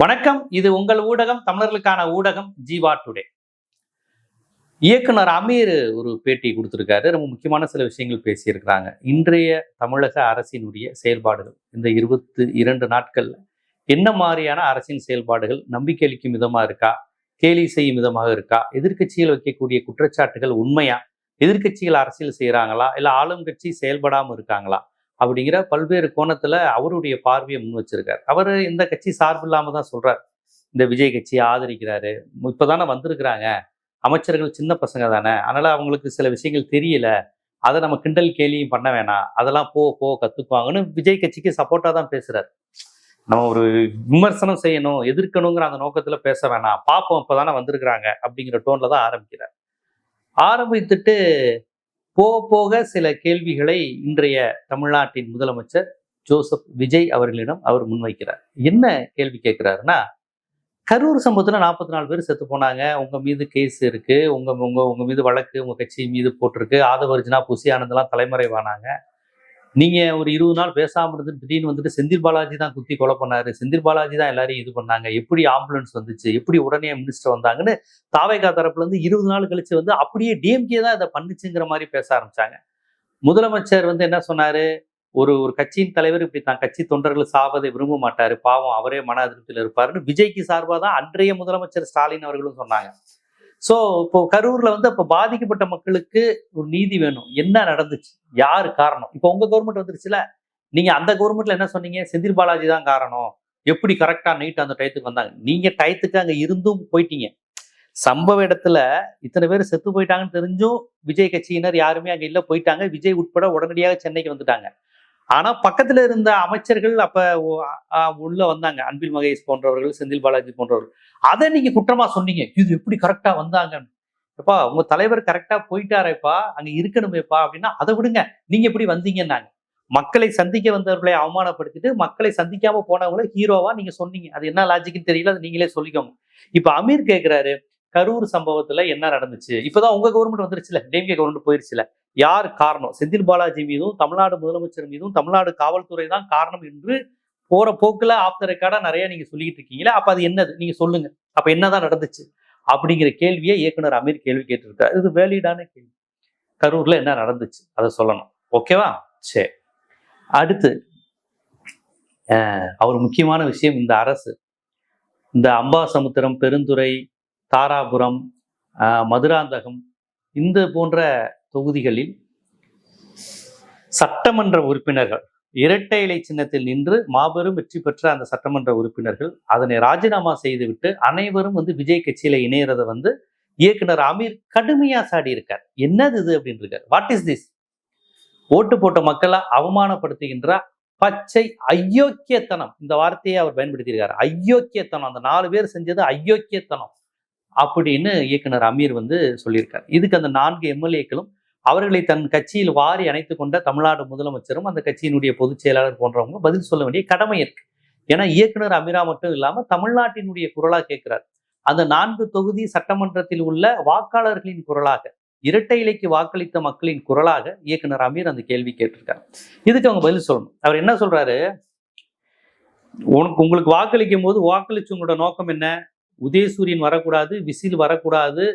வணக்கம். இது உங்கள் ஊடகம், தமிழர்களுக்கான ஊடகம் ஜீவா டுடே. இயக்குனர் அமீர் ஒரு பேட்டி கொடுத்திருக்காரு. ரொம்ப முக்கியமான சில விஷயங்கள் பேசியிருக்கிறாங்க. இன்றைய தமிழக அரசினுடைய செயல்பாடுகள் இந்த 22 நாட்கள்ல என்ன மாதிரியான அரசின் செயல்பாடுகள் நம்பிக்கை அளிக்கும் விதமா இருக்கா, கேலி செய்யும் விதமாக இருக்கா, எதிர்க்கட்சிகள் வைக்கக்கூடிய குற்றச்சாட்டுகள் உண்மையா, எதிர்க்கட்சிகள் அரசியல் செய்யறாங்களா, இல்ல ஆளும் கட்சி செயல்படாம இருக்காங்களா அப்படிங்கிற பல்வேறு கோணத்துல அவருடைய பார்வையை முன் வச்சிருக்காரு. அவரு இந்த கட்சி சார்பு இல்லாம தான் சொல்றாரு. இந்த விஜய் கட்சியை ஆதரிக்கிறாரு. இப்பதானே வந்திருக்கிறாங்க, அமைச்சர்கள் சின்ன பசங்க தானே, அதனால அவங்களுக்கு சில விஷயங்கள் தெரியல, அதை நம்ம கிண்டல் கேலியும் பண்ண வேணாம், அதெல்லாம் போ கத்துக்குவாங்கன்னு விஜய் கட்சிக்கு சப்போர்ட்டா தான் பேசுறாரு. நம்ம ஒரு விமர்சனம் செய்யணும், எதிர்க்கணுங்கிற அந்த நோக்கத்துல பேச வேணாம், பார்ப்போம் இப்பதானே வந்திருக்கிறாங்க அப்படிங்கிற டோன்ல தான் ஆரம்பிக்கிறார். ஆரம்பித்துட்டு போக போக சில கேள்விகளை இன்றைய தமிழ்நாட்டின் முதலமைச்சர் ஜோசப் விஜய் அவர்களிடம் அவர் முன்வைக்கிறார். என்ன கேள்வி கேட்கிறாருன்னா, கரூர் சம்பவத்துல 44 பேர் செத்து போனாங்க, உங்க மீது கேஸ் இருக்கு, உங்க உங்க உங்க மீது வழக்கு உங்க கட்சி மீது போட்டிருக்கு, ஆதவர்ஜினா புசி ஆனந்தெல்லாம் தலைமறைவானாங்க. நீங்க ஒரு 20 நாள் பேசாம இருந்து திடீர்னு வந்துட்டு செந்தில் பாலாஜி தான் குத்தி கொலை பண்ணாரு, செந்தில் பாலாஜி தான் எல்லாரையும் இது பண்ணாங்க, எப்படி ஆம்புலன்ஸ் வந்துச்சு, எப்படி உடனே மினிஸ்டர் வந்தாங்கன்னு தாவேகா தரப்புல இருந்து 20 நாள் கழிச்சு வந்து அப்படியே டிஎம்கே தான் இதை பண்ணுச்சுங்கிற மாதிரி பேச ஆரம்பிச்சாங்க. முதலமைச்சர் என்ன சொன்னாரு, ஒரு ஒரு கட்சியின் தலைவர் இப்படி தான் கட்சி தொண்டர்கள் சாவதை விரும்ப மாட்டாரு, பாவம் அவரே மன அதிருப்தியில் இருப்பாருன்னு விஜய்க்கு சார்பாக தான் அன்றைய முதலமைச்சர் ஸ்டாலின் அவர்களும் சொன்னாங்க. சோ இப்போ கரூர்ல இப்ப பாதிக்கப்பட்ட மக்களுக்கு ஒரு நீதி வேணும். என்ன நடந்துச்சு, யாரு காரணம்? இப்போ உங்க கவர்மெண்ட் வந்துருச்சுல, நீங்க அந்த கவர்மெண்ட்ல என்ன சொன்னீங்க, செந்தில் பாலாஜி தான் காரணம், எப்படி கரெக்டா நைட் அந்த டயத்துக்கு வந்தாங்க. நீங்க டயத்துக்கு அங்க இருந்தும் போயிட்டீங்க. சம்பவ இடத்துல இத்தனை பேர் செத்து போயிட்டாங்கன்னு தெரிஞ்சும் விஜய் கட்சியினர் யாருமே அங்க இல்ல, போயிட்டாங்க. விஜய் உட்பட உடனடியாக சென்னைக்கு வந்துட்டாங்க. ஆனா பக்கத்துல இருந்த அமைச்சர்கள் அப்ப உள்ள வந்தாங்க, அன்பில் மகேஷ் போன்றவர்கள், செந்தில் பாலாஜி போன்றவர்கள். அதை நீங்க குற்றமா சொன்னீங்க, இது எப்படி கரெக்டா வந்தாங்கன்னு. எப்பா உங்க தலைவர் கரெக்டா போயிட்டாரேப்பா, அங்க இருக்கணுமேப்பா அப்படின்னா அதை விடுங்க, நீங்க எப்படி வந்தீங்கன்னாங்க. மக்களை சந்திக்க வந்தவர்களை அவமானப்படுத்திட்டு மக்களை சந்திக்காம போனவங்கள ஹீரோவா நீங்க சொன்னீங்க. அது என்ன லாஜிக்னு தெரியல, அது நீங்களே சொல்லிக்கோங்க. இப்ப அமீர் கேட்கிறாரு, கரூர் சம்பவத்துல என்ன நடந்துச்சு, இப்பதான் உங்க கவர்மெண்ட் வந்துருச்சுல, டிஎம்கே கவர்மெண்ட் போயிருச்சுல, யார் காரணம்? செந்தில் பாலாஜி மீதும் தமிழ்நாடு முதலமைச்சர் மீதும் தமிழ்நாடு காவல்துறை தான் காரணம் என்று போற போக்குல ஆப்த ரெக்கார்டா நிறைய நீங்க சொல்லிட்டு இருக்கீங்களா, அப்ப அது என்னது நீங்க சொல்லுங்க, அப்ப என்னதான் நடந்துச்சு அப்படிங்கிற கேள்வியை இயக்குனர் அமீர் கேள்வி கேட்டிருக்காரு. இது வேலிடான கேள்வி. கரூர்ல என்ன நடந்துச்சு அதை சொல்லணும், ஓகேவா? சரி, அடுத்து அவர் முக்கியமான விஷயம், இந்த அரசு இந்த அம்பாசமுத்திரம், பெருந்துறை, தாராபுரம், மதுராந்தகம் இந்த போன்ற தொகுதிகளில் சட்டமன்ற உறுப்பினர்கள் இரட்டை இலை சின்னத்தில் நின்று மாபெரும் வெற்றி பெற்ற அந்த சட்டமன்ற உறுப்பினர்கள் அதனை ராஜினாமா செய்துவிட்டு அனைவரும் விஜய் கட்சியில இணையறத இயக்குனர் அமீர் கடுமையா சாடி இருக்கார். என்னது இது அப்படின்னு இருக்கார். What is this? ஓட்டு போட்ட மக்களை அவமானப்படுத்துகின்ற பச்சை அயோக்கியத்தனம், இந்த வார்த்தையை அவர் பயன்படுத்தியிருக்காரு. அயோக்கியத்தனம், அந்த 4 பேர் செஞ்சது அயோக்கியத்தனம் அப்படின்னு இயக்குனர் அமீர் சொல்லியிருக்கார். இதுக்கு அந்த 4 எம்எல்ஏக்களும் அவர்களை தன் கட்சியில் வாரி அணைத்து கொண்ட தமிழ்நாடு முதலமைச்சரும் அந்த கட்சியினுடைய பொதுச் செயலாளர் போன்றவங்க பதில் சொல்ல வேண்டிய கடமை இருக்கு. ஏன்னா இயக்குனர் அமீரா மட்டும் இல்லாம தமிழ்நாட்டினுடைய குரலா கேட்கிறார். அந்த 4 தொகுதி சட்டமன்றத்தில் உள்ள வாக்காளர்களின் குரலாக, இரட்டை இலைக்கு வாக்களித்த மக்களின் குரலாக இயக்குனர் அமீர் அந்த கேள்வி கேட்டிருக்காரு. இதுக்கு அவங்க பதில் சொல்லணும். அவர் என்ன சொல்றாரு, உங்களுக்கு வாக்களிக்கும் போது வாக்களிச்சவங்களோட நோக்கம் என்ன? உதயசூரியன் வரக்கூடாது, விசில் வரக்கூடாது,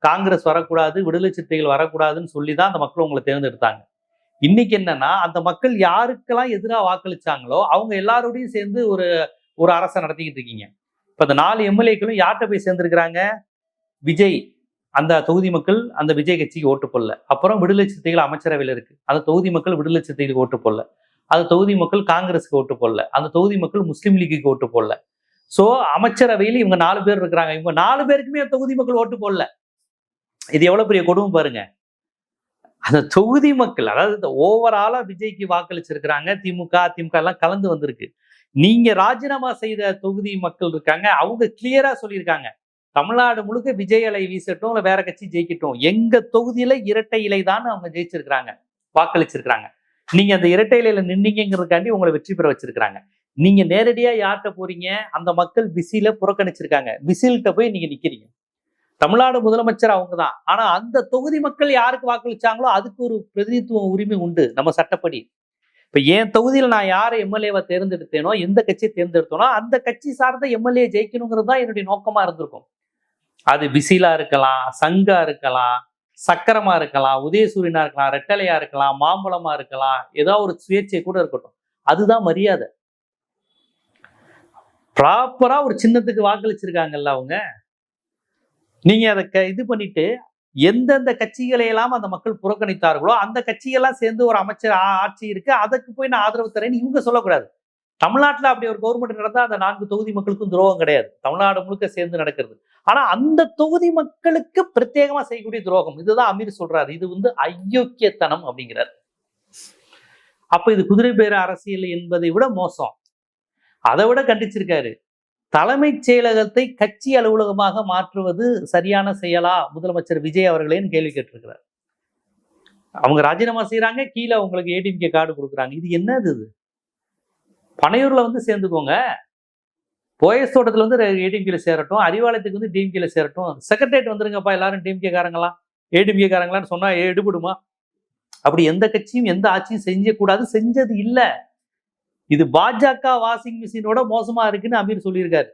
காங்கிரஸ் வரக்கூடாது, விடுதலை சிறுத்தைகள் வரக்கூடாதுன்னு சொல்லிதான் அந்த மக்கள் உங்களை தேர்ந்தெடுத்தாங்க. இன்னைக்கு என்னன்னா, அந்த மக்கள் யாருக்கெல்லாம் எதிராக வாக்களிச்சாங்களோ அவங்க எல்லாரோடையும் சேர்ந்து ஒரு ஒரு அரசை நடத்திக்கிட்டு இருக்கீங்க. இப்ப அந்த 4 எம்எல்ஏக்களும் யார்கிட்ட போய் சேர்ந்திருக்கிறாங்க? விஜய் அந்த தொகுதி மக்கள் அந்த விஜய் கட்சிக்கு ஓட்டு போடல. அப்புறம் விடுதலை சிறுத்தைகள் அமைச்சரவையில் இருக்கு, அந்த தொகுதி மக்கள் விடுதலை சிறுத்தைகளுக்கு ஓட்டு போடல. அந்த தொகுதி மக்கள் காங்கிரஸுக்கு ஓட்டு போடல. அந்த தொகுதி மக்கள் முஸ்லீம் லீக்குக்கு ஓட்டு போடல. சோ அமைச்சரவையில் இவங்க 4 பேர் இருக்கிறாங்க. இவங்க 4 பேருக்குமே தொகுதி மக்கள் ஓட்டு போடல. இது எவ்வளவு பெரிய கொடுமை பாருங்க. அந்த தொகுதி மக்கள், அதாவது ஓவராலா விஜய்க்கு வாக்களிச்சிருக்கிறாங்க. திமுக அதிமுக எல்லாம் கலந்து வந்திருக்கு. நீங்க ராஜினாமா செய்த தொகுதி மக்கள் இருக்காங்க, அவங்க கிளியரா சொல்லியிருக்காங்க, தமிழ்நாடு முழுக்க விஜய் அலை வீசட்டும், இல்ல வேற கட்சி ஜெயிக்கட்டும், எங்க தொகுதியில இரட்டை இலை தான் அவங்க ஜெயிச்சிருக்கிறாங்க, வாக்களிச்சிருக்கிறாங்க. நீங்க அந்த இரட்டை இலையில நின்னீங்கிறதுக்காண்டி உங்களை வெற்றி பெற வச்சிருக்கிறாங்க. நீங்க நேரடியா யார்கிட்ட போறீங்க? அந்த மக்கள் விசில புறக்கணிச்சிருக்காங்க, விசில்கிட்ட போய் நீங்க நிக்கிறீங்க. தமிழ்நாடு முதலமைச்சர் அவங்க தான். ஆனா அந்த தொகுதி மக்கள் யாருக்கு வாக்களிச்சாங்களோ அதுக்கு ஒரு பிரதிநிதித்துவ உரிமை உண்டு நம்ம சட்டப்படி. இப்ப என் தொகுதியில நான் யாரை எம்எல்ஏவை தேர்ந்தெடுத்தேனோ, எந்த கட்சியை தேர்ந்தெடுத்தோனோ அந்த கட்சி சார்ந்த எம்எல்ஏ ஜெயிக்கணுங்கிறது தான் என்னுடைய நோக்கமா இருந்திருக்கும். அது பிசிலா இருக்கலாம், சங்கா இருக்கலாம், சக்கரமா இருக்கலாம், உதயசூரியனா இருக்கலாம், ரெட்டலையா இருக்கலாம், மாம்பழமா இருக்கலாம், ஏதோ ஒரு சுயேட்சை கூட இருக்கட்டும். அதுதான் மரியாதை. ப்ராப்பரா ஒரு சின்னத்துக்கு வாக்களிச்சிருக்காங்கல்ல அவங்க. நீங்க அதை இது பண்ணிட்டு எந்தெந்த கட்சிகளை எல்லாம் அந்த மக்கள் புறக்கணித்தார்களோ அந்த கட்சிகள்லாம் சேர்ந்து ஒரு அமைச்சர் ஆட்சி இருக்கு, அதுக்கு போய் நான் ஆதரவு தரேன்னு இவங்க சொல்லக்கூடாது. தமிழ்நாட்டுல அப்படி ஒரு கவர்மெண்ட் நடந்தா அந்த 4 தொகுதி மக்களுக்கும் துரோகம் கிடையாது, தமிழ்நாடு முழுக்க சேர்ந்து நடக்கிறது. ஆனா அந்த தொகுதி மக்களுக்கு பிரத்யேகமா செய்யக்கூடிய துரோகம், இதுதான் அமீர் சொல்றாரு. இது அயோக்கியத்தனம் அப்படிங்கிறார். அப்ப இது குதிரை பேர அரசியல் என்பதை விட மோசம். அதை விட கண்டிச்சிருக்காரு. தலைமைச் செயலகத்தை கட்சி அலுவலகமாக மாற்றுவது சரியான செயலா முதலமைச்சர் விஜய் அவர்களேன்னு கேள்வி கேட்டிருக்கிறார். அவங்க ராஜினாமா செய்யறாங்க, கீழே உங்களுக்கு ஏடிஎம்கே கார்டு கொடுக்குறாங்க. இது என்னது? இது பனையூர்ல சேர்ந்துக்கோங்க, போயஸ் தோட்டத்துல ஏடிஎம்கேல சேரட்டும், அறிவாலயத்துக்கு டிஎம்கேல சேரட்டும், செக்ரட்டரியேட் வந்துருங்கப்பா எல்லாரும் டிஎம்கே காரங்களா ஏடிஎம்கே காரங்களான்னு சொன்னா எடுபடுமா? அப்படி எந்த கட்சியும் எந்த ஆட்சியும் செஞ்சக்கூடாது, செஞ்சது இல்லை. இது பாஜக வாஷிங் மிஷினோட மோசமா இருக்குன்னு அமீர் சொல்லியிருக்காரு.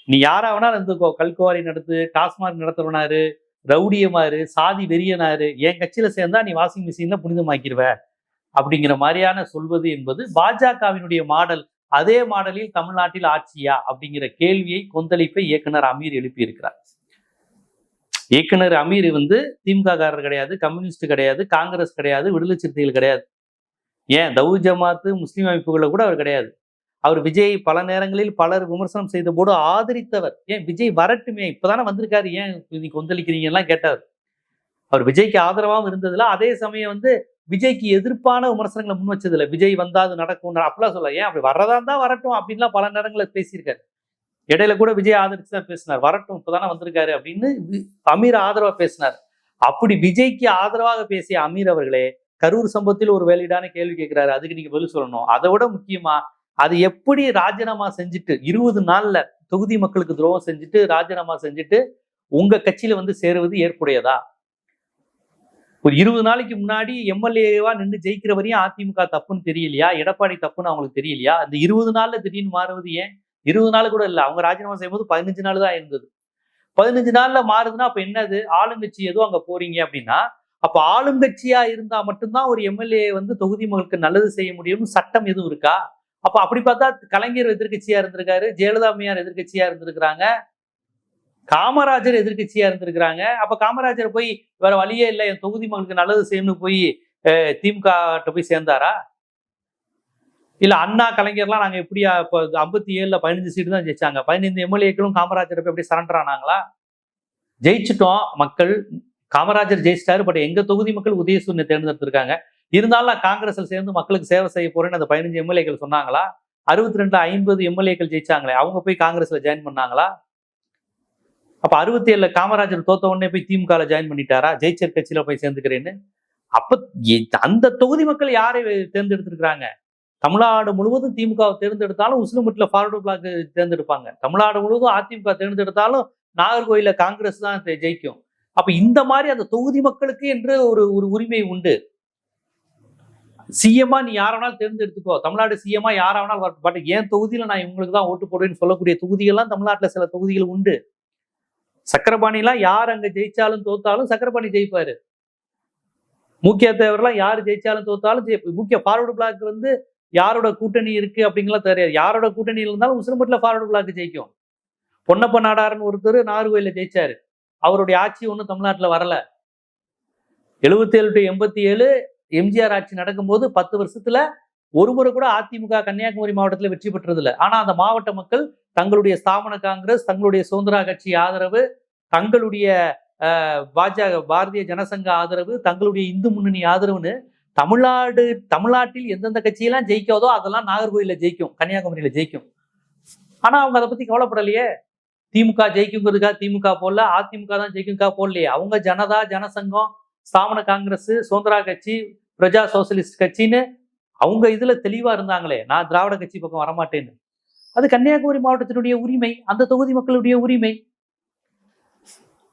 நீ யாரா வேணாலும் இருந்துக்கோ, கல்குவாரி நடத்து, டாஸ்மாக் நடத்துறவனாரு, ரவுடியமாரு, சாதி வெறியனாரு, என் கட்சியில சேர்ந்தா நீ வாஷிங் மிஷின்ல புனிதமாக்கிடுவ அப்படிங்கிற மாதிரியான சொல்வது என்பது பாஜகவினுடைய மாடல். அதே மாடலில் தமிழ்நாட்டில் ஆட்சியா அப்படிங்கிற கேள்வியை, கொந்தளிப்பை இயக்குனர் அமீர் எழுப்பி இருக்கிறார். இயக்குனர் அமீர் திமுக காரர் கிடையாது, கம்யூனிஸ்ட் கிடையாது, காங்கிரஸ் கிடையாது, விடுதலை சிறுத்தைகள் கிடையாது, ஏன் தௌ ஜமாத்து முஸ்லீம் அமைப்புகளை கூட அவர் கிடையாது. அவர் விஜய் பல நேரங்களில் பலர் விமர்சனம் செய்த போது ஆதரித்தவர். ஏன் விஜய் வரட்டுமே, இப்பதானே வந்திருக்காரு, ஏன் இன்னைக்கு கொந்தளிக்கிறீங்க எல்லாம் கேட்டார். அவர் விஜய்க்கு ஆதரவாகவும் இருந்ததுல, அதே சமயம் விஜய்க்கு எதிர்ப்பான விமர்சனங்களை முன் வச்சதுல, விஜய் வந்தா அது நடக்கும் அப்படிலாம் சொல்ல, ஏன் அப்படி வர்றதா இருந்தா வரட்டும் அப்படின்லாம் பல நேரங்களில் பேசியிருக்காரு. இடையில கூட விஜய் ஆதரிச்சு தான் பேசினார், வரட்டும் இப்பதானே வந்திருக்காரு அப்படின்னு அமீர் ஆதரவா பேசினார். அப்படி விஜய்க்கு ஆதரவாக பேசிய அமீர் அவர்களே கரூர் சம்பவத்தில் ஒரு வேலிடான கேள்வி கேட்கிறாரு, அதுக்கு நீங்க பதில் சொல்லணும். அதை விட முக்கியமா, அது எப்படி ராஜினாமா செஞ்சுட்டு 20 நாள்ல தொகுதி மக்களுக்கு துரோகம் செஞ்சுட்டு ராஜினாமா செஞ்சுட்டு உங்க கட்சியில சேருவது ஏற்புடையதா? ஒரு 20 நாளைக்கு முன்னாடி எம்எல்ஏவா நின்று ஜெயிக்கிற வரையும் அதிமுக தப்புன்னு தெரியலையா? எடப்பாடி தப்புன்னு அவங்களுக்கு தெரியலையா? அந்த 20 நாள்ல திடீர்னு மாறுவது ஏன்? 20 நாள் கூட இல்ல, அவங்க ராஜினாமா செய்யும்போது 15 நாள் தான் இருந்தது. 15 நாள்ல மாறுதுன்னா அப்ப என்னது? ஆளுங்கட்சி ஏதோ அங்க போறீங்க அப்படின்னா, அப்ப ஆளுங்கட்சியா இருந்தா மட்டும்தான் ஒரு எம்எல்ஏ தொகுதி மக்களுக்கு நல்லது செய்ய முடியும்னு சட்டம் எதுவும் இருக்கா? அப்ப அப்படி பார்த்தா கலைஞர் எதிர்கட்சியா இருந்திருக்காரு, ஜெயலலிதா அம்மையார் எதிர்கட்சியா இருந்திருக்கிறாங்க, காமராஜர் எதிர்கட்சியா இருந்திருக்கிறாங்க. அப்ப காமராஜர் போய் வேற வழியே இல்லை, என் தொகுதி மக்களுக்கு நல்லது செய்யணும்னு போய் திமுக போய் சேர்ந்தாரா? இல்ல அண்ணா கலைஞர்லாம் நாங்க எப்படியா 57ல 15 சீட்டு தான் ஜெயிச்சாங்க, 15 எம்எல்ஏக்களும் காமராஜர் போய் எப்படி சரண்டர் ஆனாங்களா? ஜெயிச்சுட்டோம் மக்கள், காமராஜர் ஜெயிச்சிட்டாரு, பட் எங்க தொகுதி மக்கள் உதயசூரியனை தேர்ந்தெடுத்திருக்காங்க. இருந்தாலும் காங்கிரஸ்ல சேர்ந்து மக்களுக்கு சேவை செய்ய போறேன்னு அந்த 15 எம்எல்ஏக்கள் சொன்னாங்களா? 62 50 எம்எல்ஏக்கள் ஜெயிச்சாங்களே, அவங்க போய் காங்கிரஸ்ல ஜாயின் பண்ணாங்களா? அப்ப 67ல காமராஜர் தோத்த உடனே போய் திமுக ஜாயின் பண்ணிட்டாரா, ஜெயிச்சர் கட்சியில போய் சேர்ந்துக்கிறேன்னு? அப்ப அந்த தொகுதி மக்கள் யாரை தேர்ந்தெடுத்திருக்கிறாங்க? தமிழ்நாடு முழுவதும் திமுக தேர்ந்தெடுத்தாலும் உசிலம்பட்டில ஃபார்வர்டு பிளாக் தேர்ந்தெடுப்பாங்க, தமிழ்நாடு முழுவதும் அதிமுக தேர்ந்தெடுத்தாலும் நாகர்கோயில காங்கிரஸ் தான் ஜெயிக்கும். அப்ப இந்த மாதிரி அந்த தொகுதி மக்களுக்கு என்று ஒரு உரிமை உண்டு. சிஎம்மா நீ யாராவது தேர்ந்தெடுத்துக்கோ, தமிழ்நாடு சிஎம்மா யாராவது வரட்டும், பட் என் தொகுதியில நான் இவங்களுக்கு தான் ஓட்டு போடுவேன்னு சொல்லக்கூடிய தொகுதிகள்லாம் தமிழ்நாட்டுல சில தொகுதிகள் உண்டு. சக்கரபாணிலாம் யார் அங்க ஜெயிச்சாலும் தோத்தாலும் சக்கரபாணி ஜெயிப்பாரு. முக்கிய தேவர்லாம் யார் ஜெயிச்சாலும் தோத்தாலும் முக்கிய ஃபார்வர்டு பிளாக் யாரோட கூட்டணி இருக்கு அப்படிங்கலாம் தெரியாது. யாரோட கூட்டணியில் இருந்தாலும் உசிலம்பட்டில ஃபார்வர்டு பிளாக் ஜெயிக்கும். பொன்னப்ப நாடாருன்னு ஒருத்தர் நாகர்கோயில ஜெயிச்சாரு, அவருடைய ஆட்சி ஒன்றும் தமிழ்நாட்டுல வரல. 77 to 87 எம்ஜிஆர் ஆட்சி நடக்கும்போது 10 வருஷத்துல ஒரு முறை கூட அதிமுக கன்னியாகுமரி மாவட்டத்தில் வெற்றி பெற்றது இல்லை. ஆனா அந்த மாவட்ட மக்கள் தங்களுடைய ஸ்தாபன காங்கிரஸ், தங்களுடைய சுதந்திரா கட்சி ஆதரவு, தங்களுடைய பாரதிய ஜனசங்க ஆதரவு, தங்களுடைய இந்து முன்னணி ஆதரவுன்னு தமிழ்நாட்டில் எந்தெந்த கட்சியெல்லாம் ஜெயிக்காதோ அதெல்லாம் நாகர்கோயில ஜெயிக்கும், கன்னியாகுமரியில ஜெயிக்கும். ஆனா அவங்க அதை பத்தி கவலைப்படலையே. திமுக ஜெயிக்குங்கிறதுக்காக திமுக போடல, அதிமுக தான் ஜெயிக்குங்கா போடலையே. அவங்க ஜனதா, ஜனசங்கம், ஸ்தாபன காங்கிரஸ், சுதந்திரா கட்சி, பிரஜா சோசியலிஸ்ட் கட்சின்னு அவங்க இதுல தெளிவா இருந்தாங்களே, நான் திராவிட கட்சி பக்கம் வரமாட்டேன்னு. அது கன்னியாகுமரி மாவட்டத்தினுடைய உரிமை, அந்த தொகுதி மக்களுடைய உரிமை.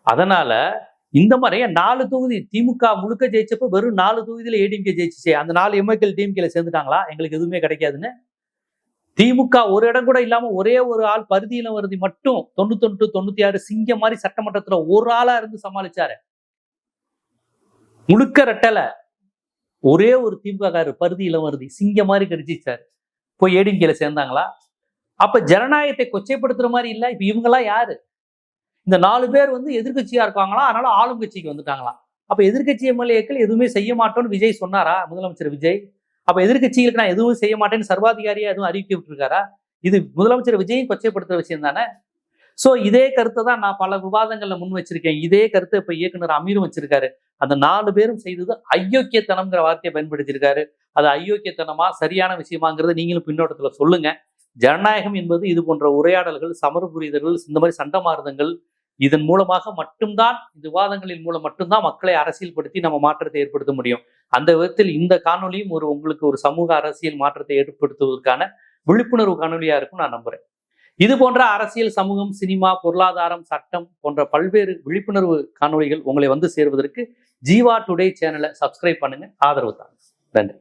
அதனால இந்த மாதிரி 4 தொகுதி திமுக முழுக்க ஜெயிச்சப்ப வெறும் 4 தொகுதியில ஏடிஎம்கே ஜெயிச்சுச்சு. அந்த 4 எம்எல்ஏக்கள் டிஎம்கேல சேர்ந்துட்டாங்களா? எங்களுக்கு எதுவுமே கிடைக்காதுன்னு. திமுக ஒரு இடம் கூட இல்லாம ஒரே ஒரு ஆள் பரிதி இளவரசி மட்டும் 99 96 சிங்கம் மாதிரி சட்டமன்றத்துல ஒரு ஆளா இருந்து சமாளிச்சாரு. முழுக்க ரெட்டல ஒரே ஒரு திமுக பரிதி இளவரசி சிங்கம் மாதிரி கடிச்சிச்சாரு. போய் ஏடிஎம்கேல சேர்ந்தாங்களா? அப்ப ஜனநாயகத்தை கொச்சைப்படுத்துற மாதிரி இல்ல. இப்ப இவங்க எல்லாம் யாரு? இந்த 4 பேர் எதிர்கட்சியா இருக்காங்களா, அதனால ஆளும் கட்சிக்கு வந்துட்டாங்களா? அப்ப எதிர்கட்சி எம்எல்ஏக்கள் எதுவுமே செய்ய மாட்டோம்னு விஜய் சொன்னாரா? முதலமைச்சர் விஜய். அப்ப எதிர்கட்சிகளுக்கு நான் எதுவும் செய்ய மாட்டேன்னு சர்வாதிகாரியா எதுவும் அறிவிக்க விட்டுருக்காரா? இது முதலமைச்சர் விஜயும் கொச்சைப்படுத்துற விஷயம் தானே. சோ இதே கருத்தை தான் நான் பல விவாதங்கள்ல முன் வச்சிருக்கேன். இதே கருத்தை இப்ப இயக்குனர் அமீரும் வச்சிருக்காரு. அந்த 4 பேரும் செய்தது அயோக்கியத்தனம்ங்கிற வார்த்தையை பயன்படுத்தியிருக்காரு. அது அயோக்கியத்தனமா சரியான விஷயமாங்கிறத நீங்களும் பின்னோட்டத்துல சொல்லுங்க. ஜனநாயகம் என்பது இது போன்ற உரையாடல்கள், சமர புரிதல்கள், இந்த மாதிரி சண்டமாறுதங்கள், இதன் மூலமாக மட்டும்தான், இந்த விவாதங்களின் மூலம் மட்டும்தான் மக்களை அரசியல் படுத்தி நம்ம மாற்றத்தை ஏற்படுத்த முடியும். அந்த விதத்தில் இந்த காணொலியும் உங்களுக்கு ஒரு சமூக அரசியல் மாற்றத்தை ஏற்படுத்துவதற்கான விழிப்புணர்வு காணொலியா இருக்கும் நான் நம்புறேன். இது போன்ற அரசியல், சமூகம், சினிமா, பொருளாதாரம், சட்டம் போன்ற பல்வேறு விழிப்புணர்வு காணொலிகள் உங்களை சேர்வதற்கு ஜீவா டுடே சேனலை சப்ஸ்கிரைப் பண்ணுங்க, ஆதரவு தாங்க. நன்றி.